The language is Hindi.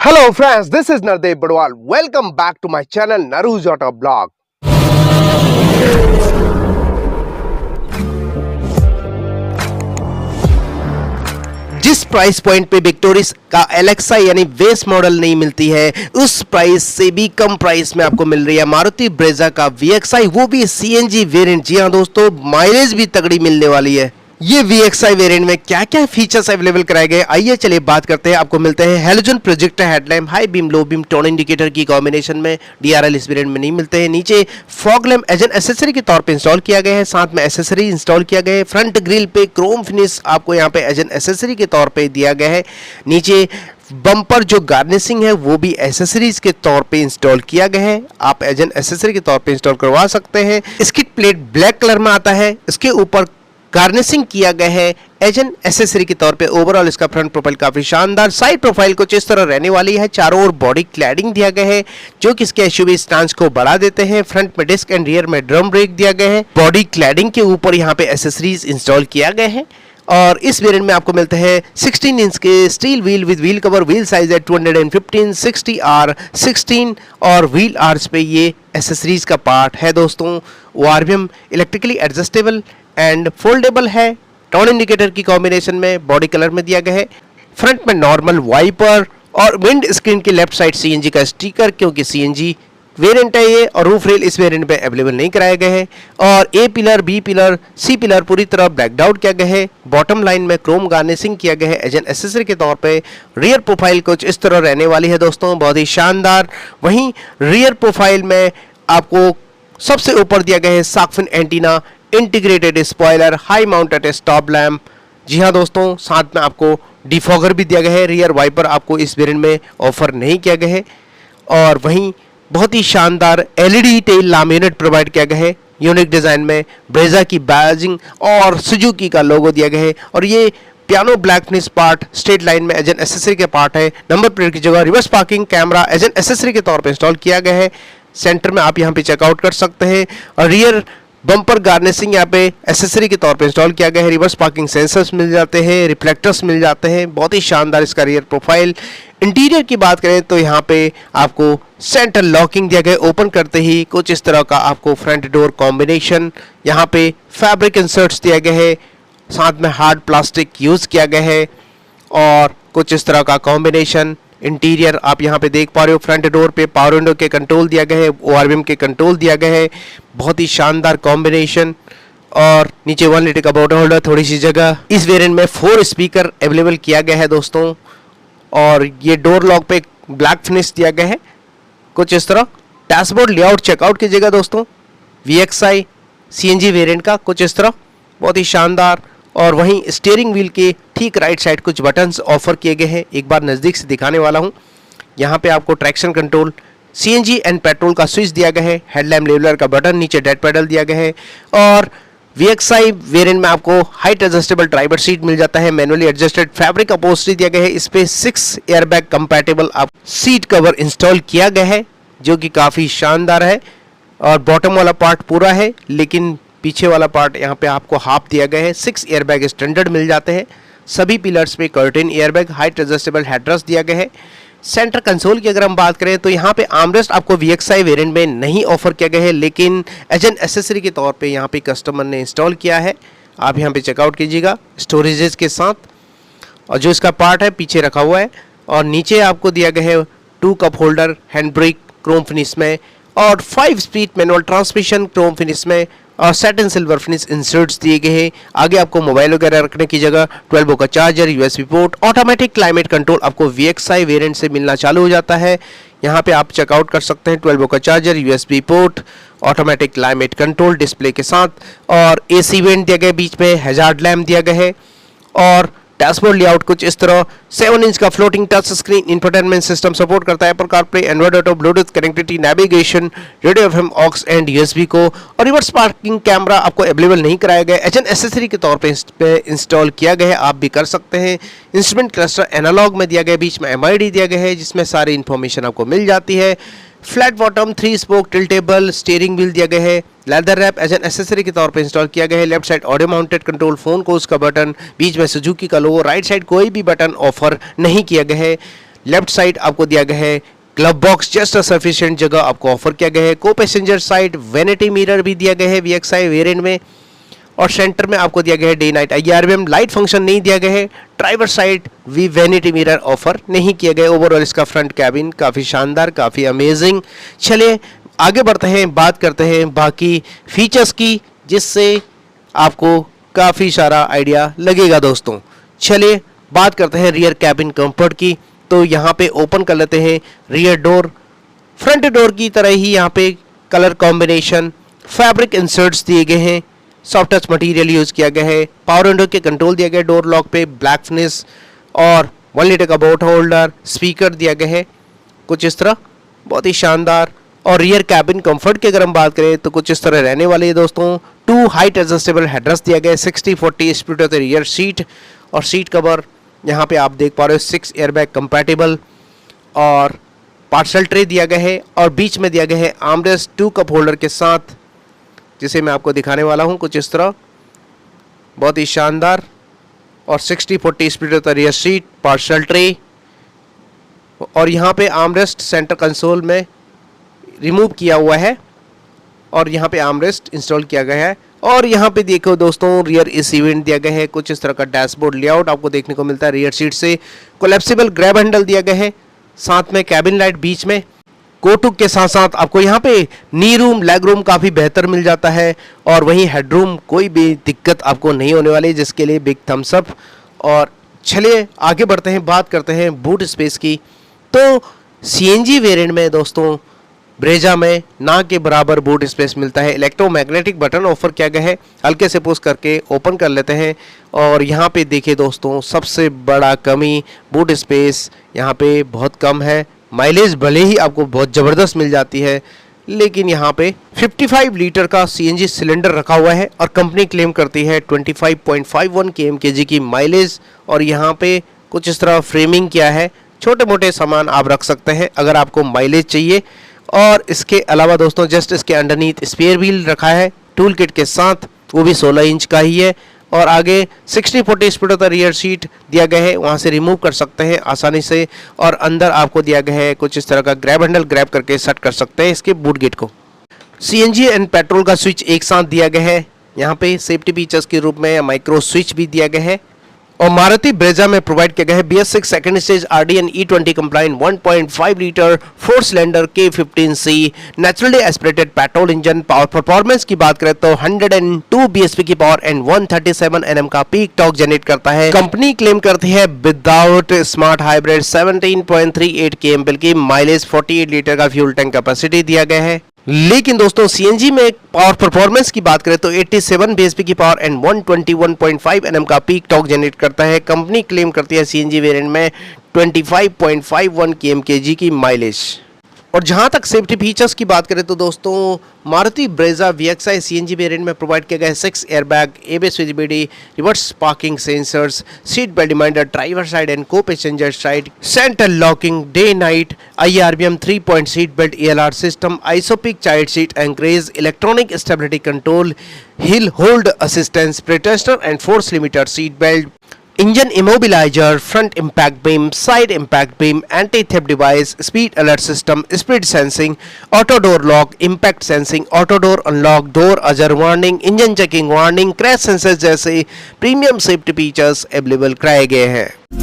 Hello friends, this is Nardev Badwal. Welcome back to my channel Naru's Auto Blog. जिस प्राइस पॉइंट पे विक्टोरिस का एलेक्सा यानी बेस मॉडल नहीं मिलती है, उस प्राइस से भी कम प्राइस में आपको मिल रही है मारुति ब्रेजा का VXI, वो भी CNG वेरिएंट। जी हाँ दोस्तों, माइलेज भी तगड़ी मिलने वाली है। ये VXI वेरिएंट में क्या क्या फीचर्स अवेलेबल कराए गए, आइए चलिए बात करते हैं। आपको मिलते हैं halogen projector headlamp, high beam low beam turn indicator की कॉम्बिनेशन में। DRL इस वेरिएंट में नहीं मिलते हैं। नीचे fog lamp as an accessory के तौर पे इंस्टॉल किया गया है, साथ में एसेसरी इंस्टॉल किया गया है। फ्रंट ग्रिल पे क्रोम फिनिश आपको यहाँ पे एज एन एसेसरी के तौर पे दिया गया है। नीचे बम्पर जो गार्निशिंग है वो भी एसेसरीज के तौर पे इंस्टॉल किया गया है, आप एज एन एसेसरी के तौर पे इंस्टॉल करवा सकते हैं। स्किड प्लेट ब्लैक कलर में आता है, इसके ऊपर गार्निशिंग किया गया है एज एन एसेसरी के तौर पे। ओवरऑल इसका फ्रंट प्रोफाइल काफी शानदार, साइड प्रोफाइल कुछ इस तरह रहने वाली है। चारों ओर बॉडी क्लैडिंग दिया गया है जो कि इसके एसयूवी स्टांस को बढ़ा देते हैं। फ्रंट में डिस्क एंड रियर में ड्रम ब्रेक दिया गया है। बॉडी क्लैडिंग के ऊपर यहाँ पे एसेसरीज इंस्टॉल किया गया है। और इस वेरिएंट में आपको मिलते हैं 16 इंच के steel wheel with wheel cover. Wheel size है 215 60R16 और व्हील आर्च पे ये एसेसरीज का पार्ट है दोस्तों। ORVM electrically adjustable and foldable है। टर्न इंडिकेटर की कॉम्बिनेशन में बॉडी कलर में दिया गया है। फ्रंट में नॉर्मल वाइपर और विंड स्क्रीन के लेफ्ट साइड CNG का स्टिकर, क्योंकि CNG वेरिएंट है ये। और रूफ रेल इस वेरिएंट पे अवेलेबल नहीं कराए गए हैं। और A pillar, B pillar, C pillar पूरी तरह ब्लैकड आउट किया गया है। बॉटम लाइन में क्रोम गार्निशिंग किया गया है एज एन एसेसरी के तौर पे। रियर प्रोफाइल कुछ इस तरह रहने वाली है दोस्तों, बहुत ही शानदार। वहीं रियर प्रोफाइल में आपको सबसे ऊपर दिया गया है shark antenna, integrated spoiler, high mounted stop lamp. जी हाँ दोस्तों, साथ में आपको डिफॉगर भी दिया गया है। रियर वाइपर आपको इस वेरिएंट में ऑफर नहीं किया गया है। और वहीं बहुत ही शानदार LED tail lamp unit provide किया गया है। यूनिक डिजाइन में ब्रेजा की बैजिंग और सुजुकी का लोगो दिया गया है। और ये piano black finish part straight line में एज एन एसेसरी के पार्ट है। नंबर प्लेट की जगह reverse parking camera as an accessory के तौर पे इंस्टॉल किया गया है। सेंटर में आप यहाँ पे चेकआउट कर सकते हैं। और रियर बम्पर गार्निशिंग यहाँ पे एसेसरी के तौर पे इंस्टॉल किया गया है। रिवर्स पार्किंग सेंसर्स मिल जाते हैं, रिफ्लेक्टर्स मिल जाते हैं। बहुत ही शानदार इसका रियर प्रोफाइल। इंटीरियर की बात करें तो यहाँ पे आपको सेंटर लॉकिंग दिया गया है। ओपन करते ही कुछ इस तरह का आपको फ्रंट डोर कॉम्बिनेशन, यहाँ पे फैब्रिक इंसर्ट्स दिया गया है, साथ में हार्ड प्लास्टिक यूज किया गया है और कुछ इस तरह का कॉम्बिनेशन। इंटीरियर आप यहाँ पे देख पा रहे हो, फ्रंट डोर पे पावर विंडो के कंट्रोल दिया गया है, ORVM के कंट्रोल दिया गया है। बहुत ही शानदार कॉम्बिनेशन। और नीचे 1 लीटर का बॉटल होल्डर, थोड़ी सी जगह। इस वेरिएंट में 4 स्पीकर अवेलेबल किया गया है दोस्तों। और ये डोर लॉक पे ब्लैक फिनिश दिया गया है कुछ इस तरह। डैशबोर्ड लेआउट चेकआउट कीजिएगा दोस्तों, VXI CNG वेरिएंट का कुछ इस तरह, बहुत ही शानदार। और वहीं स्टीयरिंग व्हील के ठीक राइट साइड कुछ बटन्स ऑफर किए गए हैं, एक बार नज़दीक से दिखाने वाला हूं। यहाँ पे आपको traction control, CNG and petrol का स्विच दिया गया है। हेडलैम्प लेवलर का बटन, नीचे डेड पैडल दिया गया है। और VXI वेरिएंट में आपको हाइट एडजस्टेबल ड्राइवर सीट मिल जाता है। मैनुअली एडजस्टेड फैब्रिक अपहोल्स्ट्री दिया गया है। इस पे 6 एयरबैग कंपैटिबल आप सीट कवर इंस्टॉल किया गया है जो कि काफ़ी शानदार है। और बॉटम वाला पार्ट पूरा है, लेकिन पीछे वाला पार्ट यहाँ पे आपको हाफ दिया गया है। 6 एयरबैग स्टैंडर्ड मिल जाते हैं। सभी पिलर्स पे curtain airbag, height adjustable headrest दिया गया है। सेंटर कंसोल की अगर हम बात करें तो यहाँ पे आर्मरेस्ट आपको VXI वेरिएंट में नहीं ऑफर किया गया है, लेकिन एज एन एसेसरी के तौर पे यहाँ पे कस्टमर ने इंस्टॉल किया है। आप यहाँ पे चेकआउट कीजिएगा स्टोरेजेस के साथ। और जो इसका पार्ट है पीछे रखा हुआ है। और नीचे आपको दिया गया है 2 cup holder, hand brake Chrome finish में, और 5 speed manual transmission Chrome finish में, और सैटिन सिल्वर फिनिश इंसर्ट्स दिए गए हैं। आगे आपको मोबाइल वगैरह रखने की जगह 12 वोल्ट का charger, USB port, automatic climate control आपको VXI वेरिएंट से मिलना चालू हो जाता है। यहाँ पे आप चेकआउट कर सकते हैं। 12 वोल्ट का charger, USB port, automatic climate control display के साथ। और AC वेंट दिया गया, बीच में हैजार्ड लैम्प दिया गया है। और डैशबोर्ड लेआउट कुछ इस तरह। 7 इंच का floating touch screen infotainment system support करता है। Apple CarPlay, Android Auto, Bluetooth connectivity, navigation, radio FM, aux and USB को। और रिवर्स पार्किंग कैमरा आपको अवेलेबल नहीं कराया गया, एज एन एसेसरी के तौर पे इंस्टॉल किया गया है, आप भी कर सकते हैं। इंस्ट्रूमेंट क्लस्टर एनालॉग में दिया गया, बीच में MID दिया गया है जिसमें सारी इन्फॉर्मेशन आपको मिल जाती है। Flat bottom, 3 spoke tiltable steering wheel दिया गया है। Leather wrap as an accessory के तौर पे इंस्टॉल किया गया है। Left side audio mounted control, phone को उसका बटन, बीच में सुजुकी का लोगो, राइट साइड कोई भी बटन ऑफर नहीं किया गया है। लेफ्ट साइड आपको दिया गया है ग्लव बॉक्स, जस्ट सफिशिएंट जगह आपको ऑफर किया गया है। को पैसेंजर साइड वैनिटी मिरर भी दिया गया है VXI वेरिएंट में, और सेंटर में आपको दिया गया है day night IRBM light function नहीं दिया गया है। ड्राइवर साइड भी वैनिटी मिरर ऑफर नहीं किया गया। ओवरऑल इसका फ्रंट कैबिन काफ़ी शानदार, काफ़ी अमेजिंग। चलिए आगे बढ़ते हैं, बात करते हैं बाकी फीचर्स की, जिससे आपको काफ़ी सारा आइडिया लगेगा दोस्तों। चलिए बात करते हैं रियर कैबिन कंफर्ट की। तो यहाँ पे ओपन कर लेते हैं रियर डोर। फ्रंट डोर की तरह ही यहाँ पे कलर कॉम्बिनेशन, फैब्रिक इंसर्ट्स दिए गए हैं, सॉफ्ट टच मटेरियल यूज़ किया गया है। पावर विंडो के कंट्रोल दिया गया है डोर लॉक पे, ब्लैक फिनिश, और 1 लीटर का बोट होल्डर, स्पीकर दिया गया है कुछ इस तरह, बहुत ही शानदार। और रियर कैबिन कंफर्ट की अगर हम बात करें तो कुछ इस तरह रहने वाले है दोस्तों। 2 हाइट एडजस्टेबल हेडरेस्ट दिया गया है, 60-40 split of the rear seat, और सीट कवर यहाँ पे आप देख पा रहे हो 6 एयरबैग कंपैटिबल, और पार्सल ट्रे दिया गया है, और बीच में दिया गया है आर्मरेस्ट 2 कप होल्डर के साथ, जिसे मैं आपको दिखाने वाला हूँ कुछ इस तरह, बहुत ही शानदार। और 60-40 split of the rear seat, parcel tray, और यहाँ पे आर्मरेस्ट सेंटर कंसोल में रिमूव किया हुआ है, और यहाँ पे आर्मरेस्ट इंस्टॉल किया गया है। और यहाँ पे देखो दोस्तों रियर एसी वेंट दिया गया है, कुछ इस तरह का डैशबोर्ड लेआउट आपको देखने को मिलता है। रियर सीट से कोलैप्सिबल ग्रैब हैंडल दिया गया है, साथ में कैबिन लाइट बीच में। कोटुक के साथ साथ आपको यहाँ पे नी रूम, लेग रूम काफ़ी बेहतर मिल जाता है, और वहीं हेडरूम कोई भी दिक्कत आपको नहीं होने वाली, जिसके लिए बिग थम्स अप। और चलिए आगे बढ़ते हैं, बात करते हैं बूट स्पेस की। तो CNG वेरिएंट में दोस्तों ब्रेजा में ना के बराबर बूट स्पेस मिलता है। इलेक्ट्रोमैग्नेटिक बटन ऑफर किया गया है, हल्के से पुश करके ओपन कर लेते हैं। और यहाँ पे देखिए दोस्तों, सबसे बड़ा कमी बूट स्पेस यहाँ पे बहुत कम है। माइलेज भले ही आपको बहुत ज़बरदस्त मिल जाती है, लेकिन यहाँ पे 55 लीटर का CNG सिलेंडर रखा हुआ है, और कंपनी क्लेम करती है 25.51 kmkg की माइलेज। और यहाँ पे कुछ इस तरह फ्रेमिंग किया है, छोटे मोटे सामान आप रख सकते हैं अगर आपको माइलेज चाहिए। और इसके अलावा दोस्तों जस्ट इसके अंडरनीथ स्पेयर व्हील रखा है टूल किट के साथ, वो भी 16 इंच का ही है। और आगे 60-40 split of the rear seat दिया गया है, वहाँ से रिमूव कर सकते हैं आसानी से। और अंदर आपको दिया गया है कुछ इस तरह का ग्रैब हैंडल, ग्रैब करके सेट कर सकते हैं इसके बूट गेट को। CNG एंड पेट्रोल का स्विच एक साथ दिया गया है, यहाँ पे सेफ्टी फीचर्स के रूप में माइक्रो स्विच भी दिया गया है। और मारुति ब्रेजा में प्रोवाइड किया गया है BS6 second stage RDN E20 compliant 1.5 litre 4 cylinder K15C naturally aspirated petrol engine. Power performance की बात करें तो 102 bhp की पावर एंड 137 Nm का पीक टॉर्क जनरेट करता है। कंपनी क्लेम करती है विदाउट स्मार्ट हाइब्रिड 17.38 kmp की माइलेज, 48 लीटर का फ्यूल टैंक कैपेसिटी दिया गया है। लेकिन दोस्तों CNG में पावर परफॉर्मेंस की बात करें तो 87 bhp की पावर एंड 121.5 Nm का पीक टॉर्क जनरेट करता है। कंपनी क्लेम करती है CNG वेरिएंट में 25.51 kmkg की माइलेज। और जहां तक सेफ्टी फीचर्स की बात करें तो दोस्तों Maruti Brezza VXI CNG variant में प्रोवाइड किया गया है 6 airbag, ABS visibility, reverse parking sensors, seat belt reminder, driver side and co passenger side, centre locking, day night IRBM 3-point seat belt ELR system, isofix child seat anchorage, electronic stability control, hill hold assistance, protector and force limiter seat belt, engine immobiliser, front impact beam, side impact beam, anti theft device, speed alert system, speed sensing, auto door lock, impact sensing, auto door unlock, door ajar warning, engine checking warning, crash sensor जैसे प्रीमियम सेफ्टी फीचर्स अवेलेबल कराए गए हैं।